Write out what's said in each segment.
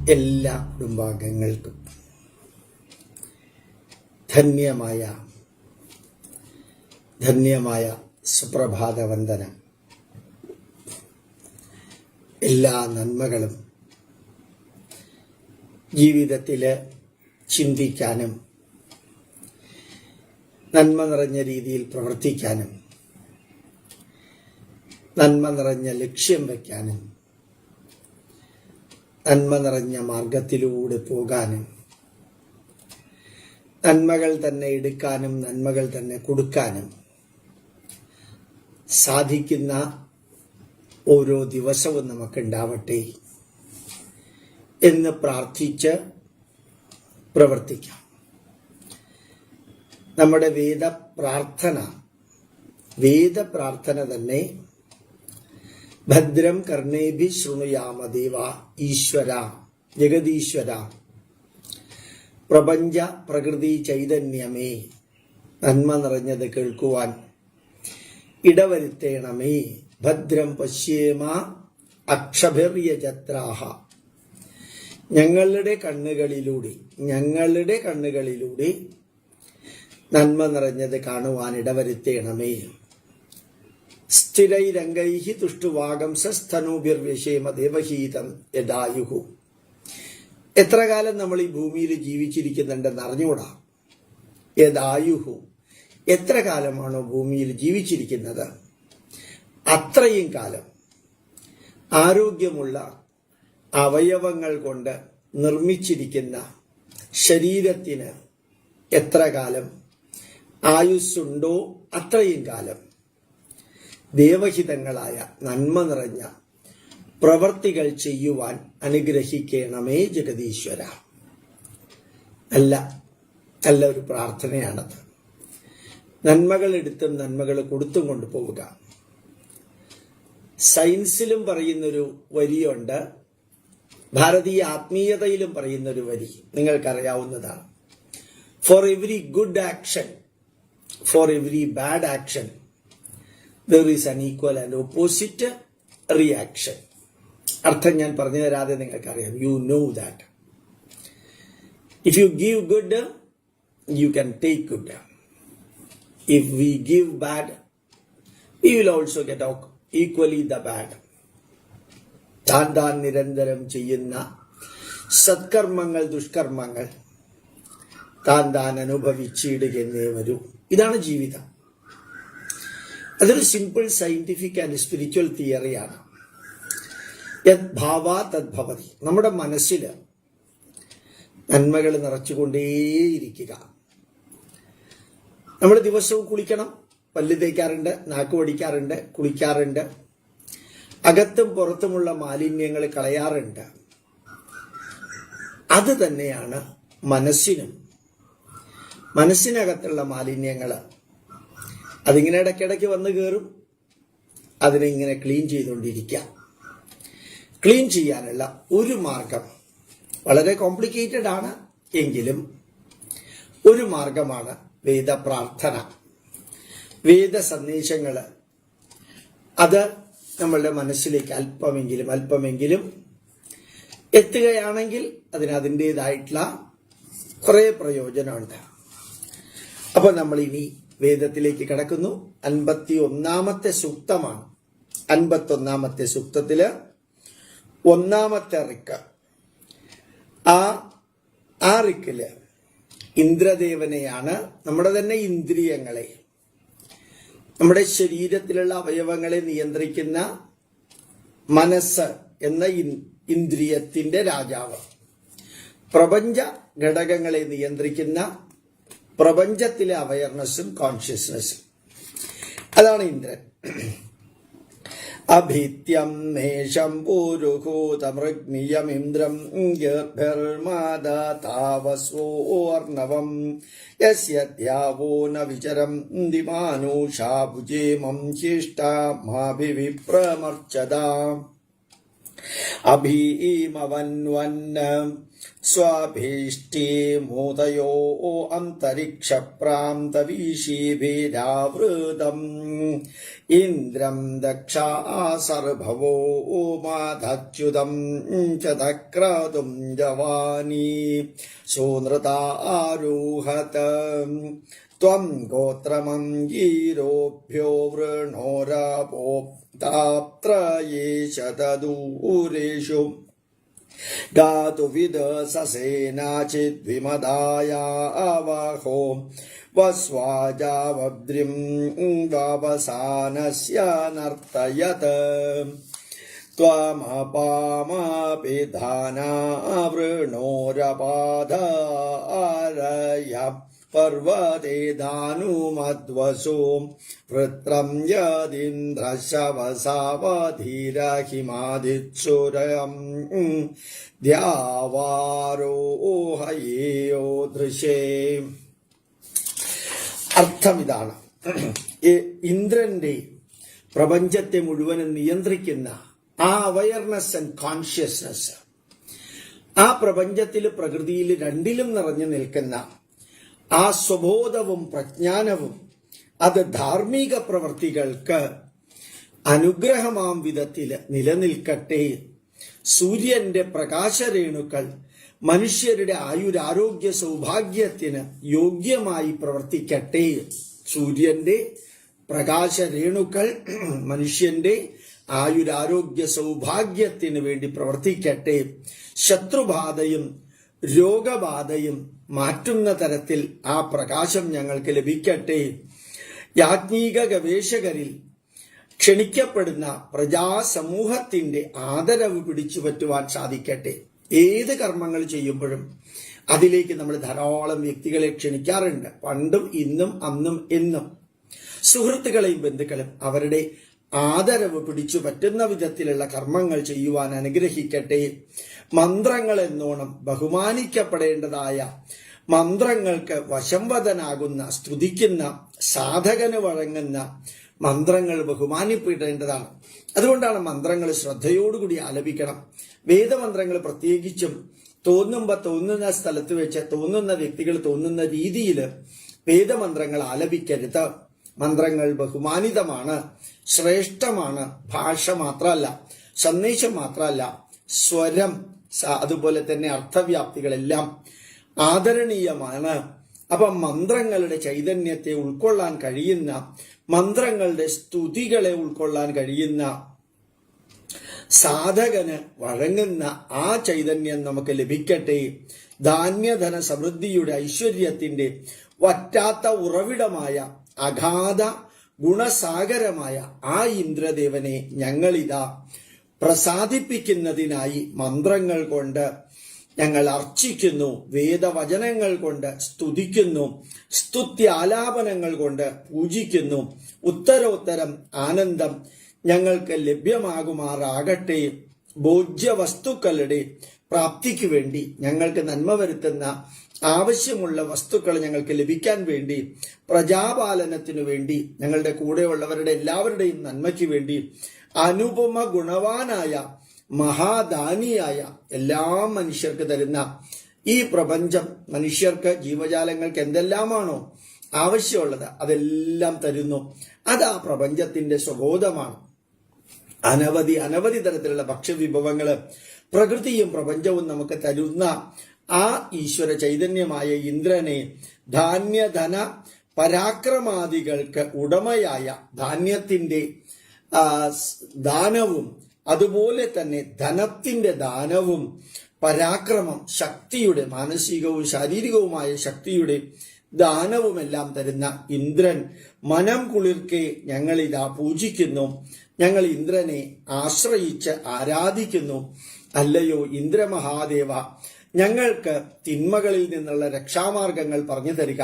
എല്ലാ കുടുംബാംഗങ്ങൾക്കും ധന്യമായ സുപ്രഭാത വന്ദനം. എല്ലാ നന്മകളും ജീവിതത്തിൽ ചിന്തിക്കാനും നന്മ നിറഞ്ഞ രീതിയിൽ പ്രവർത്തിക്കാനും നന്മ നിറഞ്ഞ ലക്ഷ്യം വയ്ക്കാനും നന്മ നിറഞ്ഞ മാർഗത്തിലൂടെ പോകാനും നന്മകൾ തന്നെ എടുക്കാനും നന്മകൾ തന്നെ കൊടുക്കാനും സാധിക്കുന്ന ഓരോ ദിവസവും നമുക്കുണ്ടാവട്ടെ എന്ന് പ്രാർത്ഥിച്ച് പ്രവർത്തിക്കാം. നമ്മുടെ വേദപ്രാർത്ഥന തന്നെ ഭദ്രം കർണേഭി ശൃണുയാമ ദേവ ഈശ്വര ജഗദീശ്വര പ്രപഞ്ച പ്രകൃതി ചൈതന്യമേ, നന്മ നിറഞ്ഞത് കേൾക്കുവാൻ ഇടവരുത്തേണമേ. ഭദ്രം പശ്യേമ അക്ഷഭിര്യജത്രാഹ, ഞങ്ങളുടെ കണ്ണുകളിലൂടെ നന്മ നിറഞ്ഞത് കാണുവാൻ ഇടവരുത്തേണമേ. സ്ഥിരൈരംഗൈഹി തുഷ്ടുവാഗംസസ്തനൂഭിർവ്യശേമ ദേവഹീതം യദായുഹു. എത്ര കാലം നമ്മൾ ഈ ഭൂമിയിൽ ജീവിച്ചിരിക്കുന്നുണ്ടെന്ന് അറിഞ്ഞുകൂടാ. യദായുഹു, എത്ര കാലമാണോ ഭൂമിയിൽ ജീവിച്ചിരിക്കുന്നത് അത്രയും കാലം ആരോഗ്യമുള്ള അവയവങ്ങൾ കൊണ്ട് നിർമ്മിച്ചിരിക്കുന്ന ശരീരത്തിന് എത്ര കാലം ആയുസ്സുണ്ടോ അത്രയും കാലം ദേവഹിതങ്ങളായ നന്മ നിറഞ്ഞ പ്രവർത്തികൾ ചെയ്യുവാൻ അനുഗ്രഹിക്കണമേ ജഗദീശ്വര. നല്ല ഒരു പ്രാർത്ഥനയാണത്. നന്മകൾ എടുത്തും നന്മകൾ കൊടുത്തും കൊണ്ടുപോവുക. സയൻസിലും പറയുന്നൊരു വരിയുണ്ട്, ഭാരതീയ ആത്മീയതയിലും പറയുന്നൊരു വരി നിങ്ങൾക്കറിയാവുന്നതാണ്. For every good action, for every bad action there is an equal and opposite reaction. അർത്ഥം ഞാൻ പറഞ്ഞു തരാതെ നിങ്ങൾക്കറിയാം. You know that. If you give good, you can take good. If we give bad, we will also get equally the bad. താൻ നിരന്തരം ചെയ്യുന്ന സത്കർമ്മങ്ങൾ ദുഷ്കർമ്മങ്ങൾ താൻ അനുഭവിച്ചിടുകയെന്നേ വരൂ. ഇതാണ് ജീവിതം. അതൊരു സിമ്പിൾ സയന്റിഫിക് ആൻഡ് സ്പിരിച്വൽ തിയറിയാണ്. യത് ഭാവാ തദ് ഭവതി. നമ്മുടെ മനസ്സിൽ നന്മകൾ നിറച്ചുകൊണ്ടേയിരിക്കുക. നമ്മൾ ദിവസവും കുളിക്കണം, പല്ല് തേക്കാറുണ്ട്, നാക്ക് വടിക്കാറുണ്ട്, കുളിക്കാറുണ്ട്, അകത്തും പുറത്തുമുള്ള മാലിന്യങ്ങൾ കളയാറുണ്ട്. അത് തന്നെയാണ് മനസ്സിനകത്തുള്ള മാലിന്യങ്ങൾ. അതിങ്ങനെ ഇടയ്ക്കിടയ്ക്ക് വന്ന് കയറും. അതിനെ ഇങ്ങനെ ക്ലീൻ ചെയ്തുകൊണ്ടിരിക്കുക. ക്ലീൻ ചെയ്യാനുള്ള ഒരു മാർഗം വളരെ കോംപ്ലിക്കേറ്റഡ് ആണ് എങ്കിലും ഒരു മാർഗമാണ് വേദപ്രാർത്ഥന. വേദ സന്ദേശങ്ങൾ അത് നമ്മളുടെ മനസ്സിലേക്ക് അല്പമെങ്കിലും എത്തുകയാണെങ്കിൽ അതിൻ്റെതായിട്ടുള്ള കുറെ പ്രയോജനമുണ്ട്. അപ്പൊ നമ്മൾ ഇനി വേദത്തിലേക്ക് കടക്കുന്നു. 51-ാമത്തെ സൂക്തമാണ്. 51-ാമത്തെ സൂക്തത്തില് 1-ാമത്തെ റിക്ക്. ആ റിക്കില് ഇന്ദ്രദേവനെയാണ്, നമ്മുടെ തന്നെ ഇന്ദ്രിയങ്ങളെ, നമ്മുടെ ശരീരത്തിലുള്ള അവയവങ്ങളെ നിയന്ത്രിക്കുന്ന മനസ്സ് എന്ന ഇന്ദ്രിയത്തിന്റെ രാജാവ്, പ്രപഞ്ച ഘടകങ്ങളെ നിയന്ത്രിക്കുന്ന പ്രപഞ്ചത്തിലെ അവയർനെസ്സും കോൺഷ്യസ്നെസ്സും, അതാണ് ഇന്ദ്രൻ. അഭിത്യം മേഷം പൂരുഹൂതമൃഗ്നിയമിന്ദ്രം ഗർഭർമാദാതാവസ്വോർണവം യസ്യദ്യാവോ ന വിചരം ദിമാനുഷാഭുജേമം ശിഷ്ടാമാഭിവിപ്രമർച്ചദാ അഭീമവന്വന്ന സ്വാഭീഷ്ടേ മൂതയോ അന്തരിക്ഷപ്രാന്തവീശീഭിരാവൃതം ഇന്ദ്രം ദക്ഷാ സർഭവോ മാധച്യുതം ചതക്രതും ജവാനീ സൂനൃതാരൂഹത ത്വം ഗോത്രമംഗീരോഭ്യോ വൃണോരപോപ്താപ്ത്രയേശതദൂരേഷു ഗാതുവിദ സസേനാചിദ്വിമദായാവഹോ വസ്വാജാവദ്രിം വാവസാനസ്യ നർത്തയത് ത്വമപാമാപി ധാനാ വൃണോരപാദാരയ പർവതേ ധാനുമദ്വസോ വൃത്രം യദീന്ദ്രശവസാവധീരഹിമാദിത്സുരം ദ്യാവാരോഹയേയോ ദൃശേ. അർത്ഥമിതാണ്, ഇന്ദ്രന്റെ പ്രപഞ്ചത്തെ മുഴുവനും നിയന്ത്രിക്കുന്ന ആ അവയർനെസ് ആൻഡ് കോൺഷ്യസ്നസ്, ആ പ്രപഞ്ചത്തിൽ പ്രകൃതിയിൽ രണ്ടിലും നിറഞ്ഞു നിൽക്കുന്ന ആ സ്വബോധവും പ്രജ്ഞാനവും അത് ധാർമ്മിക പ്രവർത്തികൾക്ക് അനുഗ്രഹമാം വിധത്തിൽ നിലനിൽക്കട്ടെ. സൂര്യന്റെ പ്രകാശരേണുക്കൾ മനുഷ്യരുടെ ആയുരാരോഗ്യ സൗഭാഗ്യത്തിന് യോഗ്യമായി പ്രവർത്തിക്കട്ടെ. സൂര്യന്റെ പ്രകാശരേണുക്കൾ മനുഷ്യന്റെ ആയുരാരോഗ്യ സൗഭാഗ്യത്തിന് വേണ്ടി പ്രവർത്തിക്കട്ടെ. ശത്രുബാധയും രോഗബാധയും മാറ്റുന്ന തരത്തിൽ ആ പ്രകാശം ഞങ്ങൾക്ക് ലഭിക്കട്ടെ. യാജ്ഞിക ഗവേഷകരിൽ ക്ഷണിക്കപ്പെടുന്ന പ്രജാസമൂഹത്തിന്റെ ആദരവ് പിടിച്ചുപറ്റുവാൻ സാധിക്കട്ടെ. ഏത് കർമ്മങ്ങൾ ചെയ്യുമ്പോഴും അതിലേക്ക് നമ്മൾ ധാരാളം വ്യക്തികളെ ക്ഷണിക്കാറുണ്ട്. പണ്ടും ഇന്നും അന്നും എന്നും സുഹൃത്തുക്കളെയും ബന്ധുക്കളും അവരുടെ ആദരവ് പിടിച്ചു പറ്റുന്ന വിധത്തിലുള്ള കർമ്മങ്ങൾ ചെയ്യുവാൻ അനുഗ്രഹിക്കട്ടെ. മന്ത്രങ്ങൾ എന്നോണം ബഹുമാനിക്കപ്പെടേണ്ടതായ മന്ത്രങ്ങൾക്ക് വശംവദനാകുന്ന സ്തുതിക്കുന്ന സാധകന് വഴങ്ങുന്ന മന്ത്രങ്ങൾ ബഹുമാനിപ്പെടേണ്ടതാണ്. അതുകൊണ്ടാണ് മന്ത്രങ്ങൾ ശ്രദ്ധയോടുകൂടി ആലപിക്കണം. വേദമന്ത്രങ്ങൾ പ്രത്യേകിച്ചും തോന്നുന്ന സ്ഥലത്ത് വെച്ച് തോന്നുന്ന വ്യക്തികൾ തോന്നുന്ന രീതിയിൽ വേദമന്ത്രങ്ങൾ ആലപിക്കരുത്. മന്ത്രങ്ങൾ ബഹുമാനിതമാണ്, ശ്രേഷ്ഠമാണ്. ഭാഷ മാത്രമല്ല, സന്ദേശം മാത്രമല്ല, സ്വരം അതുപോലെ തന്നെ അർത്ഥവ്യാപ്തികളെല്ലാം ആദരണീയമാണ്. അപ്പം മന്ത്രങ്ങളുടെ ചൈതന്യത്തെ ഉൾക്കൊള്ളാൻ കഴിയുന്ന, മന്ത്രങ്ങളുടെ സ്തുതികളെ ഉൾക്കൊള്ളാൻ കഴിയുന്ന സാധകന് വഴങ്ങുന്ന ആ ചൈതന്യം നമുക്ക് ലഭിക്കട്ടെ. ധാന്യധന സമൃദ്ധിയുടെ ഐശ്വര്യത്തിന്റെ വറ്റാത്ത ഉറവിടമായ അഗാധ ഗുണസാഗരമായ ആ ഇന്ദ്രദേവനെ ഞങ്ങളിതാ പ്രസാദിപ്പിക്കുന്നതിനായി മന്ത്രങ്ങൾ കൊണ്ട് ഞങ്ങൾ അർച്ചിക്കുന്നു, വേദവചനങ്ങൾ കൊണ്ട് സ്തുതിക്കുന്നു, സ്തുത്യാലാപനങ്ങൾ കൊണ്ട് പൂജിക്കുന്നു. ഉത്തരോത്തരം ആനന്ദം ഞങ്ങൾക്ക് ലഭ്യമാകുമാറാകട്ടെ. ഭോജ്യവസ്തുക്കളുടെ പ്രാപ്തിക്ക് വേണ്ടി, ഞങ്ങൾക്ക് നന്മ വരുത്തുന്ന ആവശ്യമുള്ള വസ്തുക്കൾ ഞങ്ങൾക്ക് ലഭിക്കാൻ വേണ്ടി, പ്രജാപാലനത്തിനു വേണ്ടി, ഞങ്ങളുടെ കൂടെയുള്ളവരുടെ എല്ലാവരുടെയും നന്മയ്ക്ക് വേണ്ടി അനുപമ ഗുണവാനായ മഹാദാനിയായ എല്ലാ മനുഷ്യർക്ക് തരുന്ന ഈ പ്രപഞ്ചം മനുഷ്യർക്ക്, ജീവജാലങ്ങൾക്ക് എന്തെല്ലാമാണോ ആവശ്യമുള്ളത് അതെല്ലാം തരുന്നു. അത് ആ പ്രപഞ്ചത്തിന്റെ സ്വബോധമാണ്. അനവധി തരത്തിലുള്ള ഭക്ഷ്യവിഭവങ്ങള് പ്രകൃതിയും പ്രപഞ്ചവും നമുക്ക് തരുന്ന ആ ഈശ്വര ചൈതന്യമായ ഇന്ദ്രനെ ധാന്യധന പരാക്രമാദികൾക്ക് ഉടമയായ ധാന്യത്തിന്റെ ദാനവും അതുപോലെ തന്നെ ധനത്തിന്റെ ദാനവും പരാക്രമം, ശക്തിയുടെ മാനസികവും ശാരീരികവുമായ ശക്തിയുടെ ദാനവുമെല്ലാം തരുന്ന ഇന്ദ്രൻ മനം കുളിർക്കെ ഞങ്ങളിതാ പൂജിക്കുന്നു. ഞങ്ങൾ ഇന്ദ്രനെ ആശ്രയിച്ച് ആരാധിക്കുന്നു. അല്ലയോ ഇന്ദ്രമഹാദേവ, ഞങ്ങൾക്ക് തിന്മകളിൽ നിന്നുള്ള രക്ഷാമാർഗങ്ങൾ പറഞ്ഞു തരിക.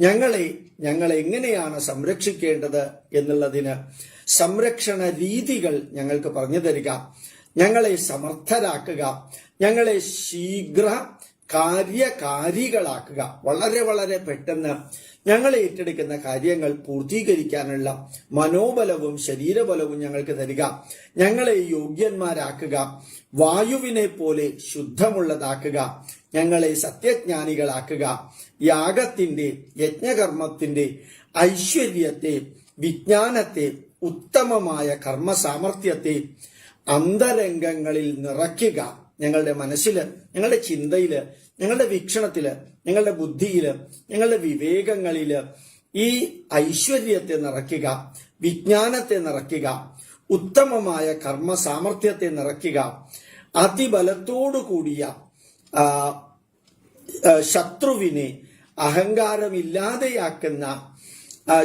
ഞങ്ങളെ എങ്ങനെയാണ് സംരക്ഷിക്കേണ്ടത് എന്നുള്ളതിന് സംരക്ഷണ രീതികൾ ഞങ്ങൾക്ക് പറഞ്ഞു തരിക. ഞങ്ങളെ സമർത്ഥരാക്കുക. ഞങ്ങളെ ശീഘ്ര കാര്യകാരികളാക്കുക. വളരെ വളരെ പെട്ടെന്ന് ഞങ്ങൾ ഏറ്റെടുക്കുന്ന കാര്യങ്ങൾ പൂർത്തീകരിക്കാനുള്ള മനോബലവും ശരീരബലവും ഞങ്ങൾക്ക് തരിക. ഞങ്ങളെ യോഗ്യന്മാരാക്കുക. വായുവിനെ പോലെ ശുദ്ധമുള്ളതാക്കുക. ഞങ്ങളെ സത്യജ്ഞാനികളാക്കുക. യാഗത്തിന്റെ യജ്ഞകർമ്മത്തിന്റെ ഐശ്വര്യത്തെ, വിജ്ഞാനത്തെ, ഉത്തമമായ കർമ്മസാമർഥ്യത്തെ അന്തരംഗങ്ങളിൽ നിറയ്ക്കുക. ഞങ്ങളുടെ മനസ്സില്, ഞങ്ങളുടെ ചിന്തയില്, ഞങ്ങളുടെ വീക്ഷണത്തില്, ഞങ്ങളുടെ ബുദ്ധിയില്, ഞങ്ങളുടെ വിവേകങ്ങളില് ഈ ഐശ്വര്യത്തെ നിറയ്ക്കുക, വിജ്ഞാനത്തെ നിറയ്ക്കുക, ഉത്തമമായ കർമ്മ സാമർഥ്യത്തെ നിറയ്ക്കുക. അതിബലത്തോടു കൂടിയ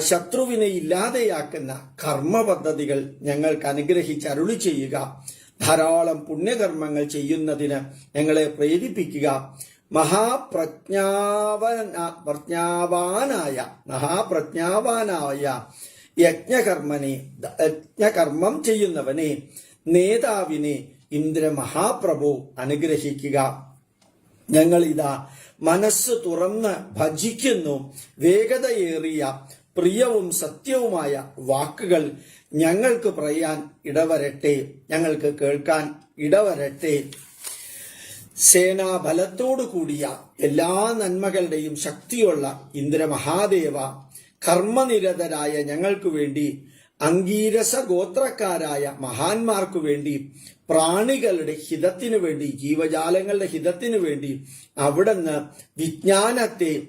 ശത്രുവിനെ ഇല്ലാതെയാക്കുന്ന കർമ്മ പദ്ധതികൾ ഞങ്ങൾക്ക് അനുഗ്രഹിച്ച് അരുളി ചെയ്യുക. ധാരാളം പുണ്യകർമ്മങ്ങൾ ചെയ്യുന്നതിന് ഞങ്ങളെ പ്രേരിപ്പിക്കുക. മഹാപ്രജ്ഞാവാനായ യജ്ഞകർമ്മം ചെയ്യുന്നവനെ, നേതാവിനെ ഇന്ദ്രമഹാപ്രഭു അനുഗ്രഹിക്കുക. ഞങ്ങളിതാ മനസ്സ് തുറന്ന് ഭജിക്കുന്നു. വേഗതയേറിയ പ്രിയവും സത്യവുമായ വാക്കുകൾ ഞങ്ങൾക്ക് പറയാൻ ഇടവരട്ടെ, ഞങ്ങൾക്ക് കേൾക്കാൻ ഇടവരട്ടെ. സേനാബലത്തോടു കൂടിയ എല്ലാ നന്മകളുടെയും ശക്തിയുള്ള ഇന്ദ്രമഹാദേവ, കർമ്മനിരതരായ ഞങ്ങൾക്കു വേണ്ടി, അംഗീരസ ഗോത്രക്കാരായ മഹാന്മാർക്കു വേണ്ടി, പ്രാണികളുടെ ഹിതത്തിനു വേണ്ടി, ജീവജാലങ്ങളുടെ ഹിതത്തിനു വേണ്ടി അവിടുന്ന് വിജ്ഞാനത്തെ,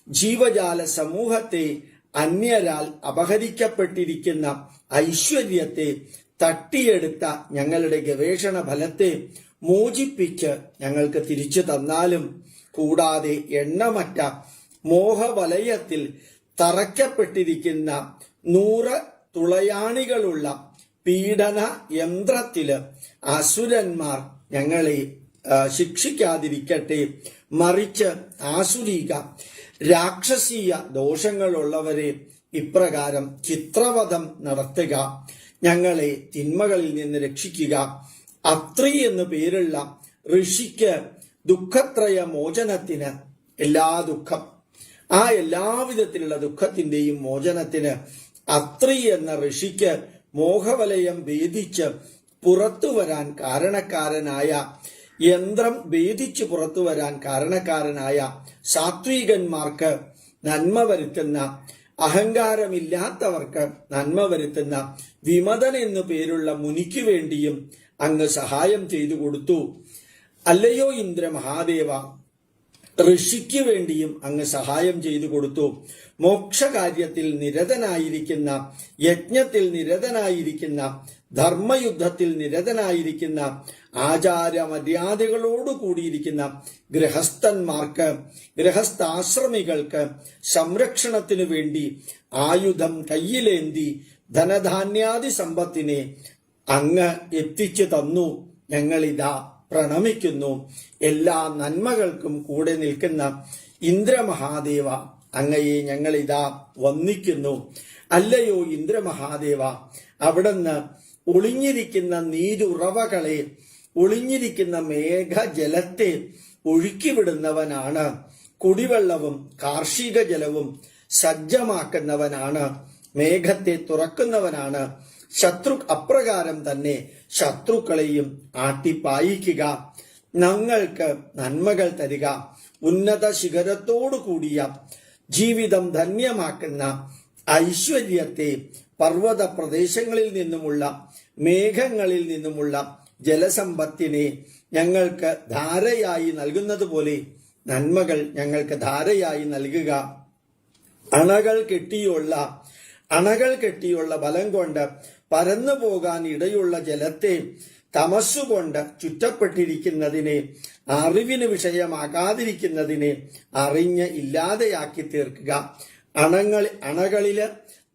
ജീവജാല സമൂഹത്തെ, അന്യരാൽ അപഹരിക്കപ്പെട്ടിരിക്കുന്ന ഐശ്വര്യത്തെ തട്ടിയെടുത്ത ഞങ്ങളുടെ ഗവേഷണ ഫലത്തെ മോചിപ്പിച്ച് ഞങ്ങൾക്ക് തിരിച്ചു തന്നാലും, കൂടാതെ എണ്ണമറ്റ മോഹവലയത്തിൽ തറയ്ക്കപ്പെട്ടിരിക്കുന്ന 100 തുളയാണികളുള്ള പീഡന യന്ത്രത്തില് അസുരന്മാർ ഞങ്ങളെ ശിക്ഷിക്കാതിരിക്കട്ടെ. മറിച്ച് ആസുരീക രാക്ഷസീയ ദോഷങ്ങളുള്ളവരെ ഇപ്രകാരം ചിത്രവധം നടത്തുക. ഞങ്ങളെ തിന്മകളിൽ നിന്ന് രക്ഷിക്കുക. അത്രി എന്നു പേരുള്ള ഋഷിക്ക് ദുഃഖത്രയ മോചനത്തിന്, എല്ലാവിധത്തിലുള്ള ദുഃഖത്തിന്റെയും മോചനത്തിന് അത്രി എന്ന ഋഷിക്ക് മോഹവലയം ഭേദിച്ച് പുറത്തുവരാൻ കാരണക്കാരനായ, യന്ത്രം ഭേദിച്ച് പുറത്തുവരാൻ കാരണക്കാരനായ സാത്വികന്മാർക്ക് നന്മ വരുത്തുന്ന, അഹങ്കാരമില്ലാത്തവർക്ക് നന്മ വരുത്തുന്ന വിമതൻ എന്നു പേരുള്ള മുനിക്ക് വേണ്ടിയും അങ്ങ് സഹായം ചെയ്തു കൊടുത്തു. അല്ലയോ ഇന്ദ്രമഹാദേവ, ഋഷിക്ക് വേണ്ടിയും അങ്ങ് സഹായം ചെയ്തു കൊടുത്തു. മോക്ഷകാര്യത്തിൽ നിരതനായിരിക്കുന്ന, യജ്ഞത്തിൽ നിരതനായിരിക്കുന്ന, ധർമ്മയുദ്ധത്തിൽ നിരതനായിരിക്കുന്ന, ആചാരമര്യാദകളോടു കൂടിയിരിക്കുന്ന ഗൃഹസ്ഥന്മാർക്ക്, ഗൃഹസ്ഥാശ്രമികൾക്ക് സംരക്ഷണത്തിനു വേണ്ടി ആയുധം കയ്യിലേന്തി ധനധാന്യാദി സമ്പത്തിനെ അങ്ങ് എത്തിച്ചു തന്നു. ഞങ്ങളിതാ പ്രണമിക്കുന്നു. എല്ലാ നന്മകൾക്കും കൂടെ നിൽക്കുന്ന ഇന്ദ്രമഹാദേവ, അങ്ങയെ ഞങ്ങളിതാ വന്ദിക്കുന്നു. അല്ലയോ ഇന്ദ്രമഹാദേവ, അവിടുന്ന് ഒളിഞ്ഞിരിക്കുന്ന നീരുറവകളെ, ഒളിഞ്ഞിരിക്കുന്ന മേഘജലത്തെ ഒഴുക്കിവിടുന്നവനാണ്. കുടിവെള്ളവും കാർഷിക ജലവും സജ്ജമാക്കുന്നവനാണ്. മേഘത്തെ തുറക്കുന്നവനാണ്. അപ്രകാരം തന്നെ ശത്രുക്കളെയും ആട്ടിപ്പായിക്കുക. ഞങ്ങൾക്ക് നന്മകൾ തരിക. ഉന്നത ശിഖരത്തോടു കൂടിയ ജീവിതം ധന്യമാക്കുന്ന ഐശ്വര്യത്തെ, പർവ്വത പ്രദേശങ്ങളിൽ നിന്നുമുള്ള, മേഘങ്ങളിൽ നിന്നുമുള്ള ജലസമ്പത്തിനെ ഞങ്ങൾക്ക് ധാരയായി നൽകുന്നത് പോലെ നന്മകൾ ഞങ്ങൾക്ക് ധാരയായി നൽകുക. അണകൾ കെട്ടിയുള്ള ബലം കൊണ്ട് പരന്നു പോകാൻ ഇടയുള്ള ജലത്തെ തമസ്സുകൊണ്ട് ചുറ്റപ്പെട്ടിരിക്കുന്നതിനെ, അറിവിന് വിഷയമാകാതിരിക്കുന്നതിനെ അറിഞ്ഞ് ഇല്ലാതെയാക്കി തീർക്കുക. അണകളില്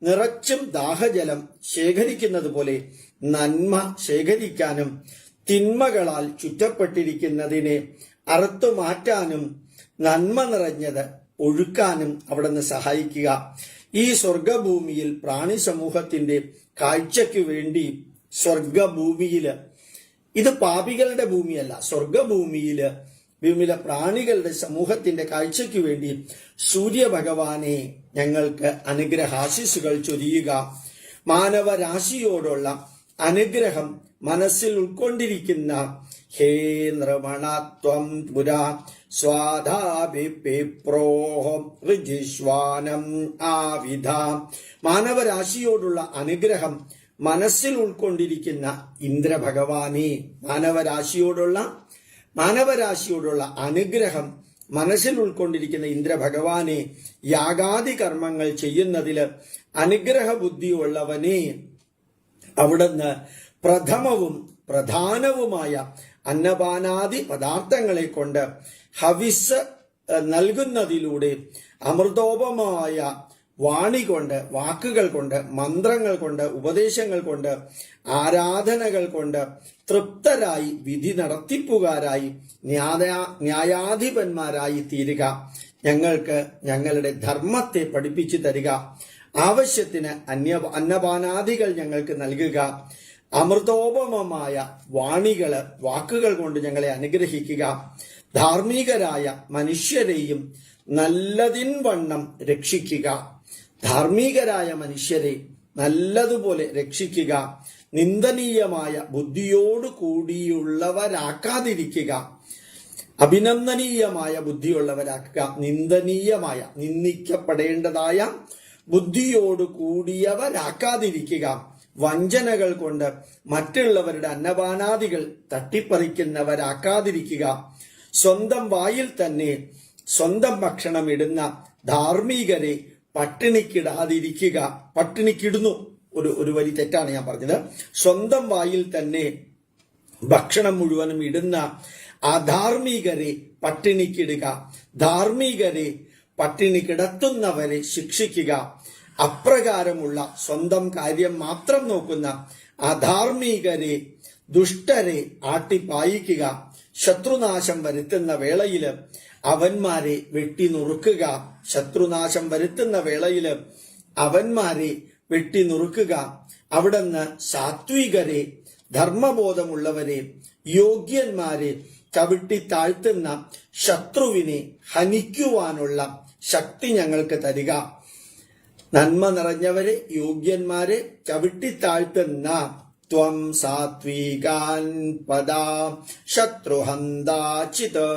നിറച്ചും ദാഹജലം ശേഖരിക്കുന്നത് പോലെ നന്മ ശേഖരിക്കാനും, തിന്മകളാൽ ചുറ്റപ്പെട്ടിരിക്കുന്നതിനെ അറുത്തുമാറ്റാനും, നന്മ നിറഞ്ഞത് ഒഴുക്കാനും അവിടുന്ന് സഹായിക്കുക. ഈ സ്വർഗഭൂമിയിൽ പ്രാണി സമൂഹത്തിന്റെ കാഴ്ചയ്ക്ക് വേണ്ടി സ്വർഗഭൂമിയില്, ഇത് പാപികളുടെ ഭൂമിയല്ല, സ്വർഗഭൂമിയില് വിവിധ പ്രാണികളുടെ സമൂഹത്തിന്റെ കാഴ്ചയ്ക്ക് വേണ്ടി സൂര്യഭഗവാനെ ഞങ്ങൾക്ക് അനുഗ്രഹാശിസുകൾ ചൊരിയുക. മാനവരാശിയോടുള്ള അനുഗ്രഹം മനസ്സിൽ ഉൾക്കൊണ്ടിരിക്കുന്ന ഹേ നൃമണത്വം പുരാ സ്വാധാഭിപ്രോഹം ഋജിഷ്വാനം ആവിധ. മാനവരാശിയോടുള്ള അനുഗ്രഹം മനസ്സിൽ ഉൾക്കൊണ്ടിരിക്കുന്ന ഇന്ദ്രഭഗവാനെ, മാനവരാശിയോടുള്ള അനുഗ്രഹം മനസ്സിൽ ഉൾക്കൊണ്ടിരിക്കുന്ന ഇന്ദ്രഭഗവാനെ, യാഗാദി കർമ്മങ്ങൾ ചെയ്യുന്നതിൽ അനുഗ്രഹ ബുദ്ധിയുള്ളവനെ, അവിടുന്ന് പ്രഥമവും പ്രധാനവുമായ അന്നപാനാദി പദാർത്ഥങ്ങളെ കൊണ്ട് ഹവിസ് നൽകുന്നതിലൂടെ അമൃതോപമായ വാണി കൊണ്ട്, വാക്കുകൾ കൊണ്ട്, മന്ത്രങ്ങൾ കൊണ്ട്, ഉപദേശങ്ങൾ കൊണ്ട്, ആരാധനകൾ കൊണ്ട് തൃപ്തരായി വിധി നടത്തിപ്പുകാരായി ന്യായാധിപന്മാരായി തീരുക. ഞങ്ങൾക്ക് ഞങ്ങളുടെ ധർമ്മത്തെ പഠിപ്പിച്ചു തരിക. ആവശ്യത്തിന് അന്നപാനാദികൾ ഞങ്ങൾക്ക് നൽകുക. അമൃതോപമമായ വാക്കുകൾ കൊണ്ട് ഞങ്ങളെ അനുഗ്രഹിക്കുക. ധാർമ്മികരായ മനുഷ്യരെയും നല്ലതിൻവണ്ണം രക്ഷിക്കുക. ധാർമ്മികരായ മനുഷ്യരെ നല്ലതുപോലെ രക്ഷിക്കുക. നിന്ദനീയമായ ബുദ്ധിയോടു കൂടിയുള്ളവരാക്കാതിരിക്കുക. അഭിനന്ദനീയമായ ബുദ്ധിയുള്ളവരാക്കുക. നിന്ദിക്കപ്പെടേണ്ടതായ ബുദ്ധിയോട് കൂടിയവരാക്കാതിരിക്കുക. വഞ്ചനകൾ കൊണ്ട് മറ്റുള്ളവരുടെ അന്നപാനാദികൾ തട്ടിപ്പറിക്കുന്നവരാക്കാതിരിക്കുക. സ്വന്തം വായിൽ തന്നെ സ്വന്തം ഭക്ഷണം ഇടുന്ന ധാർമ്മികരെ പട്ടിണിക്കിടാതിരിക്കുക. പട്ടിണിക്കിടുന്നു, ഒരു വരി തെറ്റാണ് ഞാൻ പറഞ്ഞത്. സ്വന്തം വായിൽ തന്നെ ഭക്ഷണം മുഴുവനും ഇടുന്ന അധാർമികരെ പട്ടിണിക്കിടുക. ധാർമ്മികരെ പട്ടിണി കിടത്തുന്നവരെ ശിക്ഷിക്കുക. അപ്രകാരമുള്ള സ്വന്തം കാര്യം മാത്രം നോക്കുന്ന അധാർമികരെ, ദുഷ്ടരെ ആട്ടിപ്പായിക്കുക. ശത്രുനാശം വരുത്തുന്ന വേളയില് അവന്മാരെ വെട്ടി നുറുക്കുക. ശത്രുനാശം വരുത്തുന്ന വേളയില് അവന്മാരെ വെട്ടി നുറുക്കുക. അവിടുന്ന് സാത്വികരെ, ധർമ്മബോധമുള്ളവരെ, യോഗ്യന്മാരെ ചവിട്ടിത്താഴ്ത്തുന്ന ശത്രുവിനെ ഹനിക്കുവാനുള്ള ശക്തി ഞങ്ങൾക്ക് തരിക. നന്മ നിറഞ്ഞവരെ, യോഗ്യന്മാരെ ചവിട്ടിത്താഴ്ത്തുന്ന ത്വം സാത്വികാൻ പദാ ശത്രുഹന്താചിത്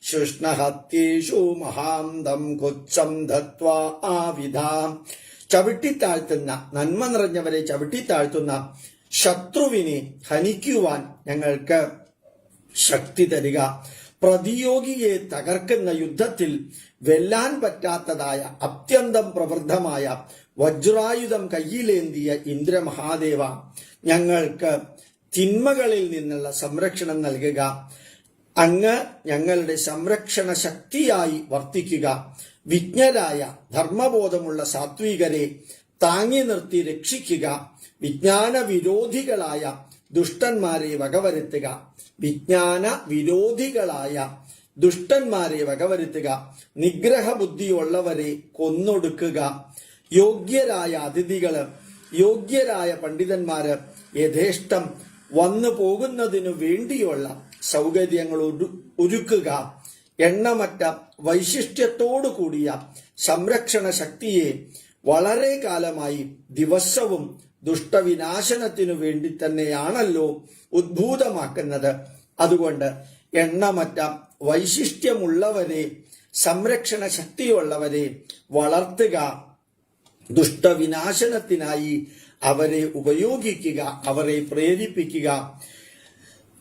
ശുഷ്ണഹത്യേഷു മഹാന്തം കുച്ഛം ധത്വാ ആവിധ. ചവിട്ടിത്താഴ്ത്തുന്ന, നന്മ നിറഞ്ഞവരെ ചവിട്ടിത്താഴ്ത്തുന്ന ശത്രുവിനെ ഹനിക്കുവാൻ ഞങ്ങൾക്ക് ശക്തി തരിക. പ്രതിയോഗിയെ തകർക്കുന്ന യുദ്ധത്തിൽ വെല്ലാൻ പറ്റാത്തതായ അത്യന്തം പ്രവൃദ്ധമായ വജ്രായുധം കയ്യിലേന്തിയ ഇന്ദ്രമഹാദേവ, ഞങ്ങൾക്ക് തിന്മകളിൽ നിന്നുള്ള സംരക്ഷണം നൽകുക. അങ്ങ് ഞങ്ങളുടെ സംരക്ഷണ ശക്തിയായി വർത്തിക്കുക. വിജ്ഞരായ ധർമ്മബോധമുള്ള സാത്വികരെ താങ്ങി നിർത്തി രക്ഷിക്കുക. വിജ്ഞാന വിരോധികളായ ദുഷ്ടന്മാരെ വകവരുത്തുക. വിജ്ഞാന വിരോധികളായ ദുഷ്ടന്മാരെ വകവരുത്തുക. നിഗ്രഹ ബുദ്ധിയുള്ളവരെ കൊന്നൊടുക്കുക. യോഗ്യരായ അതിഥികള്, യോഗ്യരായ പണ്ഡിതന്മാര് യഥേഷ്ടം വന്നു പോകുന്നതിനു വേണ്ടിയുള്ള സൗകര്യങ്ങൾ ഒരുക്കുക. എണ്ണമറ്റ വൈശിഷ്ട്യത്തോടു കൂടിയ സംരക്ഷണ ശക്തിയെ വളരെ കാലമായി ദിവസവും ദുഷ്ടവിനാശനത്തിനു വേണ്ടി തന്നെയാണല്ലോ ഉദ്ഭൂതമാക്കുന്നത്. അതുകൊണ്ട് എണ്ണമറ്റ വൈശിഷ്ട്യമുള്ളവരെ, സംരക്ഷണ ശക്തിയുള്ളവരെ വളർത്തുക. ദുഷ്ടവിനാശനത്തിനായി അവരെ ഉപയോഗിക്കുക, അവരെ പ്രേരിപ്പിക്കുക.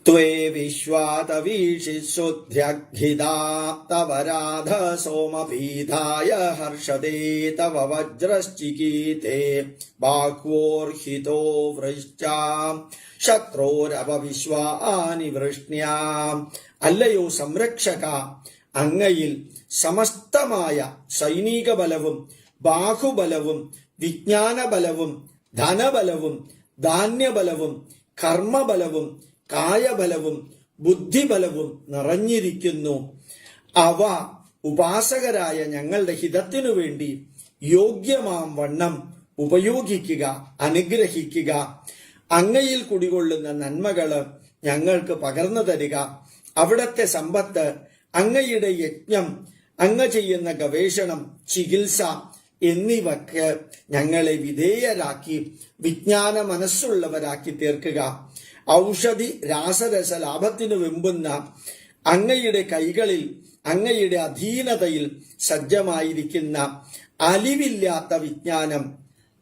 ത്വേ വിശ്വാതവീഷിശുദ്ധ്യഗ്ധിദാ തവരാധ സോമപീഠായ ഹർഷദേ തവ വജ്രശ്ചികീതേ ബാഹ്വോർഹിതോ വൃശ്ചാ ശത്രോരവവിശ്വാനി വൃഷ്ണ്യാം. അല്ലയോ സംരക്ഷക, അങ്ങയിൽ സമസ്തമായ സൈനിക ബലവും ബാഹുബലവും വിജ്ഞാനബലവും ധനബലവും ധാന്യബലവും കർമ്മബലവും കായബലവും ബുദ്ധിബലവും നിറഞ്ഞിരിക്കുന്നു. അവ ഉപാസകരായ ഞങ്ങളുടെ ഹിതത്തിനു വേണ്ടി യോഗ്യമാം വണ്ണം ഉപയോഗിക്കുക, അനുഗ്രഹിക്കുക. അങ്ങയിൽ കുടികൊള്ളുന്ന നന്മകള് ഞങ്ങൾക്ക് പകർന്നു തരിക. അവിടത്തെ സമ്പത്ത് അങ്ങയുടെ യജ്ഞം, അങ്ങ് ചെയ്യുന്ന ഗവേഷണം, ചികിത്സ എന്നിവയ്ക്ക് ഞങ്ങളെ വിധേയരാക്കി വിജ്ഞാന മനസ്സുള്ളവരാക്കി തീർക്കുക. ഔഷധി രാസരസ ലാഭത്തിനു വെമ്പുന്ന അങ്ങയുടെ കൈകളിൽ, അങ്ങയുടെ അധീനതയിൽ സജ്ജമായിരിക്കുന്ന അലിവില്ലാത്ത വിജ്ഞാനം,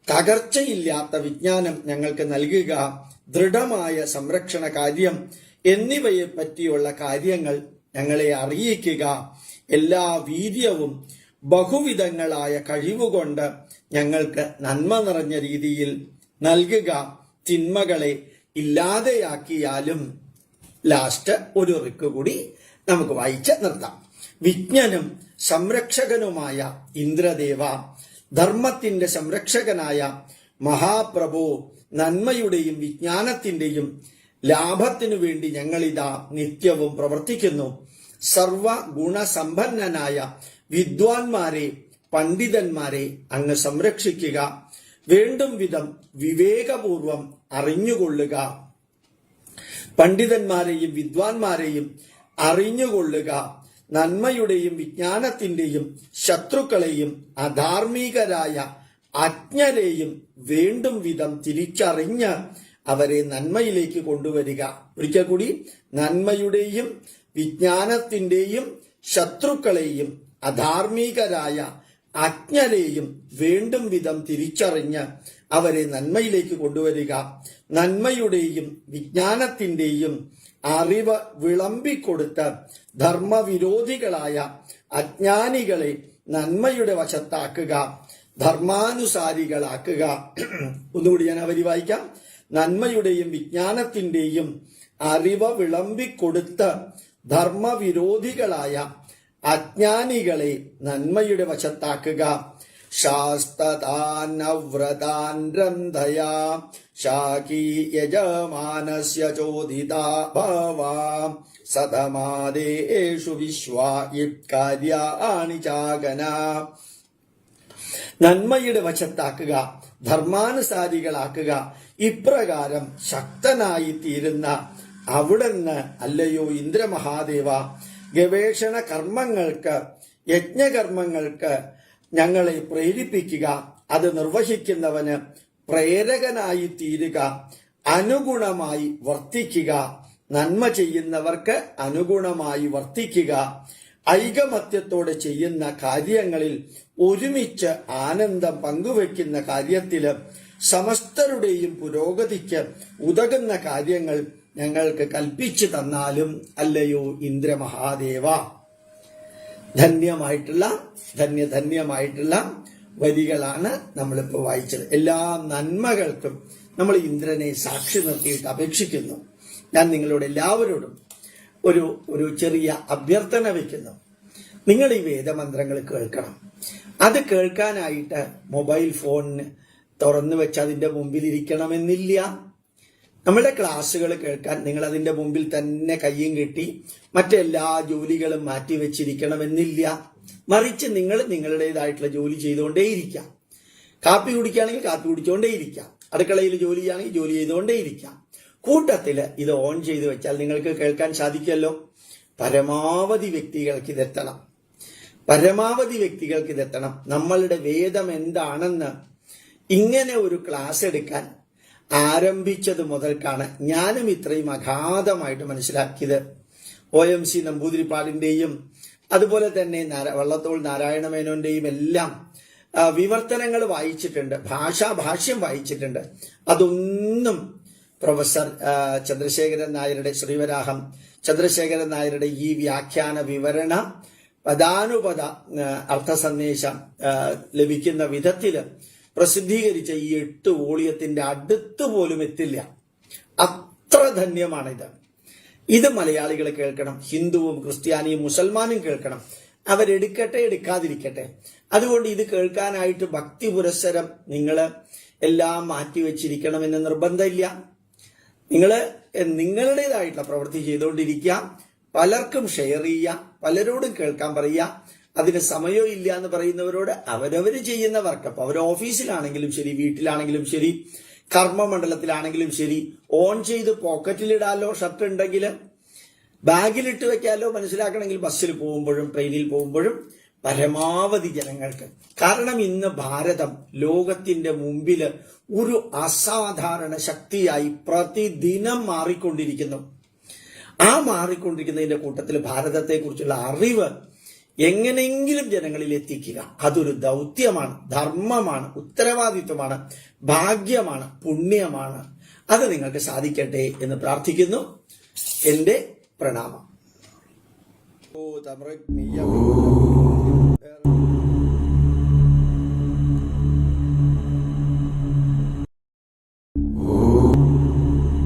തകർച്ചയില്ലാത്ത വിജ്ഞാനം ഞങ്ങൾക്ക് നൽകുക. ദൃഢമായ സംരക്ഷണ കാര്യം എന്നിവയെ പറ്റിയുള്ള കാര്യങ്ങൾ ഞങ്ങളെ അറിയിക്കുക. എല്ലാ വീര്യവും ബഹുവിധങ്ങളായ കഴിവുകൊണ്ട് ഞങ്ങൾക്ക് നന്മ നിറഞ്ഞ രീതിയിൽ നൽകുക. തിന്മകളെ ഇല്ലാതെയാക്കിയാലും. ലാസ്റ്റ് ഒരു റിക്ക് കൂടി നമുക്ക് വായിച്ച് നിർത്താം. വിജ്ഞനും സംരക്ഷകനുമായ ഇന്ദ്രദേവ, ധർമ്മത്തിന്റെ സംരക്ഷകനായ മഹാപ്രഭു, നന്മയുടെയും വിജ്ഞാനത്തിന്റെയും ലാഭത്തിനു വേണ്ടി ഞങ്ങളിതാ നിത്യവും പ്രവർത്തിക്കുന്നു. സർവ ഗുണസമ്പന്നനായ വിദ്വാൻമാരെ, പണ്ഡിതന്മാരെ അങ്ങ് സംരക്ഷിക്കുക. വേണ്ടും വിധം വിവേകപൂർവം അറിഞ്ഞുകൊള്ളുക. പണ്ഡിതന്മാരെയും വിദ്വാൻമാരെയും അറിഞ്ഞുകൊള്ളുക. നന്മയുടെയും വിജ്ഞാനത്തിന്റെയും ശത്രുക്കളെയും അധാർമികരായ അജ്ഞരെയും വേണ്ടും വിധം തിരിച്ചറിഞ്ഞ് അവരെ നന്മയിലേക്ക് കൊണ്ടുവരിക. ഒരിക്കൽ കൂടി, നന്മയുടെയും വിജ്ഞാനത്തിന്റെയും ശത്രുക്കളെയും അധാർമികരായ അജ്ഞരെയും വേണ്ടും വിധം തിരിച്ചറിഞ്ഞ് അവരെ നന്മയിലേക്ക് കൊണ്ടുവരിക. നന്മയുടെയും വിജ്ഞാനത്തിന്റെയും അറിവ് വിളമ്പിക്കൊടുത്ത് ധർമ്മവിരോധികളായ അജ്ഞാനികളെ നന്മയുടെ വശത്താക്കുക, ധർമാനുസാരികളാക്കുക. ഒന്നുകൂടി ഞാൻ വരി വായിക്കാം. നന്മയുടെയും വിജ്ഞാനത്തിന്റെയും അറിവ് വിളമ്പിക്കൊടുത്ത് ധർമ്മവിരോധികളായ അജ്ഞാനികളെ നന്മയുടെ വശത്താക്കുക. ശാസ്തതാനവ്രതാൻ രന്ധയാ ശാകീ യജമാനസ്യ ചോദിതാ ഭവാ സതമാദേഷു വിശ്വായികാര്യാണി ചാഗന. നന്മയുടെ വശത്താക്കുക, ധർമാനുസാരികളാക്കുക. ഇപ്രകാരം ശക്തനായി തീരുന്ന അവിടുന്ന് അല്ലയോ ഇന്ദ്രമഹാദേവ, ഗവേഷണ കർമ്മങ്ങൾക്ക്, യജ്ഞകർമ്മങ്ങൾക്ക് ഞങ്ങളെ പ്രേരിപ്പിക്കുക. അത് നിർവഹിക്കുന്നവന് പ്രേരകനായി തീരുക. അനുഗുണമായി വർത്തിക്കുക. നന്മ ചെയ്യുന്നവർക്ക് അനുഗുണമായി വർത്തിക്കുക. ഐകമത്യത്തോടെ ചെയ്യുന്ന കാര്യങ്ങളിൽ ഒരുമിച്ച് ആനന്ദം പങ്കുവെക്കുന്ന കാര്യത്തില് സമസ്തരുടെയും പുരോഗതിക്ക് ഉതകുന്ന കാര്യങ്ങൾ ഞങ്ങൾക്ക് കൽപ്പിച്ചു തന്നാലും അല്ലയോ ഇന്ദ്രമഹാദേവ. ധന്യമായിട്ടുള്ള വരികളാണ് നമ്മളിപ്പോൾ വായിച്ചത്. എല്ലാ നന്മകൾക്കും നമ്മൾ ഇന്ദ്രനെ സാക്ഷി നിർത്തിയിട്ട് അപേക്ഷിക്കുന്നു. ഞാൻ നിങ്ങളോട് എല്ലാവരോടും ഒരു ചെറിയ അഭ്യർത്ഥന വയ്ക്കുന്നു. നിങ്ങൾ ഈ വേദമന്ത്രങ്ങൾ കേൾക്കണം. അത് കേൾക്കാനായിട്ട് മൊബൈൽ ഫോണിന് തുറന്നു വെച്ച് അതിന്റെ മുമ്പിൽ ഇരിക്കണമെന്നില്ല. നമ്മുടെ ക്ലാസ്സുകൾ കേൾക്കാൻ നിങ്ങൾ അതിന്റെ മുമ്പിൽ തന്നെ കയ്യും കെട്ടി മറ്റെല്ലാ ജോലികളും മാറ്റിവെച്ചിരിക്കണമെന്നില്ല. മറിച്ച് നിങ്ങൾ നിങ്ങളുടേതായിട്ടുള്ള ജോലി ചെയ്തുകൊണ്ടേയിരിക്കാം. കാപ്പി കുടിക്കുകയാണെങ്കിൽ കാപ്പി കുടിച്ചുകൊണ്ടേയിരിക്കാം. അടുക്കളയിൽ ജോലി ചെയ്യുകയാണെങ്കിൽ ജോലി ചെയ്തുകൊണ്ടേയിരിക്കാം. കൂട്ടത്തില് ഇത് ഓൺ ചെയ്തു വെച്ചാൽ നിങ്ങൾക്ക് കേൾക്കാൻ സാധിക്കുമല്ലോ. പരമാവധി വ്യക്തികൾക്ക് ഇതെത്തണം. നമ്മളുടെ വേദം എന്താണെന്ന് ഇങ്ങനെ ഒരു ക്ലാസ് എടുക്കാൻ ആരംഭിച്ചത് മുതൽക്കാണ് ഞാനും ഇത്രയും അഗാധമായിട്ട് മനസ്സിലാക്കിയത്. OMC നമ്പൂതിരിപ്പാടിന്റെയും അതുപോലെ തന്നെ വള്ളത്തോൾ നാരായണമേനോന്റെയും എല്ലാം വിവർത്തനങ്ങൾ വായിച്ചിട്ടുണ്ട്, ഭാഷ്യം വായിച്ചിട്ടുണ്ട്. അതൊന്നും പ്രൊഫസർ ചന്ദ്രശേഖരൻ നായരുടെ, ശ്രീവരാഹം ചന്ദ്രശേഖരൻ നായരുടെ ഈ വ്യാഖ്യാന വിവരണ പദാനുപദ അർത്ഥസന്ദേശം ലഭിക്കുന്ന വിധത്തില് പ്രസിദ്ധീകരിച്ച ഈ 8 വോളിയത്തിന്റെ അടുത്ത് പോലും എത്തില്ല. അത്ര ധന്യമാണിത്. ഇത് മലയാളികൾ കേൾക്കണം. ഹിന്ദുവും ക്രിസ്ത്യാനിയും മുസൽമാനും കേൾക്കണം. അവരെടുക്കട്ടെ എടുക്കാതിരിക്കട്ടെ. അതുകൊണ്ട് ഇത് കേൾക്കാനായിട്ട് ഭക്തി പുരസ്സരം നിങ്ങൾ എല്ലാം മാറ്റിവെച്ചിരിക്കണമെന്ന് നിർബന്ധമില്ല. നിങ്ങൾ നിങ്ങളുടേതായിട്ടുള്ള പ്രവൃത്തി ചെയ്തുകൊണ്ടിരിക്കുക. പലർക്കും ഷെയർ ചെയ്യുക, പലരോടും കേൾക്കാൻ പറയുക. അതിന് സമയവും ഇല്ല എന്ന് പറയുന്നവരോട് അവരവര് ചെയ്യുന്ന വർക്കപ്പ്, അവർ ഓഫീസിലാണെങ്കിലും ശരി, വീട്ടിലാണെങ്കിലും ശരി, കർമ്മമണ്ഡലത്തിലാണെങ്കിലും ശരി, ഓൺ ചെയ്ത് പോക്കറ്റിലിടാലോ ഷർട്ട് ഉണ്ടെങ്കിൽ. ബാഗിലിട്ട് വെക്കാലോ, മനസ്സിലാക്കണമെങ്കിൽ ബസ്സിൽ പോകുമ്പോഴും ട്രെയിനിൽ പോകുമ്പോഴും പരമാവധി ജനങ്ങൾക്ക്. കാരണം ഇന്ന് ഭാരതം ലോകത്തിന്റെ മുമ്പില് ഒരു അസാധാരണ ശക്തിയായി പ്രതിദിനം മാറിക്കൊണ്ടിരിക്കുന്നു. ആ മാറിക്കൊണ്ടിരിക്കുന്നതിന്റെ കൂട്ടത്തിൽ ഭാരതത്തെക്കുറിച്ചുള്ള അറിവ് എങ്ങനെയെങ്കിലും ജനങ്ങളിൽ എത്തിക്കുക അതൊരു ദൗത്യമാണ്, ധർമ്മമാണ്, ഉത്തരവാദിത്വമാണ്, ഭാഗ്യമാണ്, പുണ്യമാണ്. അത് നിങ്ങൾക്ക് സാധിക്കട്ടെ എന്ന് പ്രാർത്ഥിക്കുന്നു. എന്റെ പ്രണാമം.